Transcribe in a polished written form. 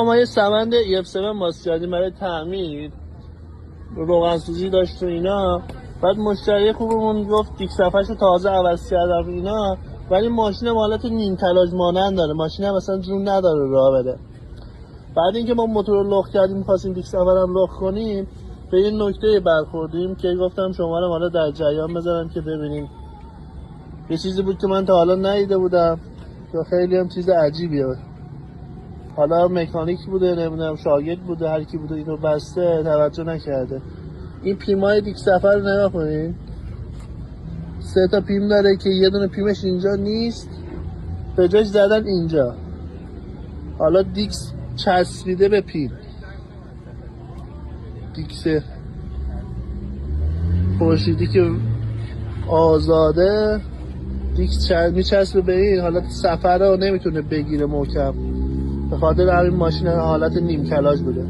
آقا ما یه سمند EF7 واسه کردیم برای تعمیر، روغن سوزی داشت و اینا. بعد مشتری خوبمون گفت دیک صفحه‌شو تازه عوض کردم اینا، ولی ماشین حالت نیم تلاژ مانند داره، ماشین هم اصلا جون نداره راه بده. بعد اینکه ما موتور رو لخ کردیم می‌خواستیم دیک صفحه رو لخ کنیم، به این نکته برخوردیم که گفتم شما رو حالا در جریان بذارم که ببینیم. یه چیزی بود که من تا حالا ندیده بودم که خیلی هم چیز عجیبیه. حالا مکانیک بوده، نمیدونم شاگرد بوده، هر کی بوده اینو بسته توجه نکرده. این پیمای دیک صفحه رو نگاه کنین، 3 تا پیم داره که یه دونه پیمش اینجا نیست، به جاش زدن اینجا. حالا دیکس چسبیده به پیم، دیکس خورشیدی که آزاده، دیکس میچسبه به این، حالت صفحه رو نمیتونه بگیره محکم، به خاطر همین ماشین حالت نیم کلاژ بوده.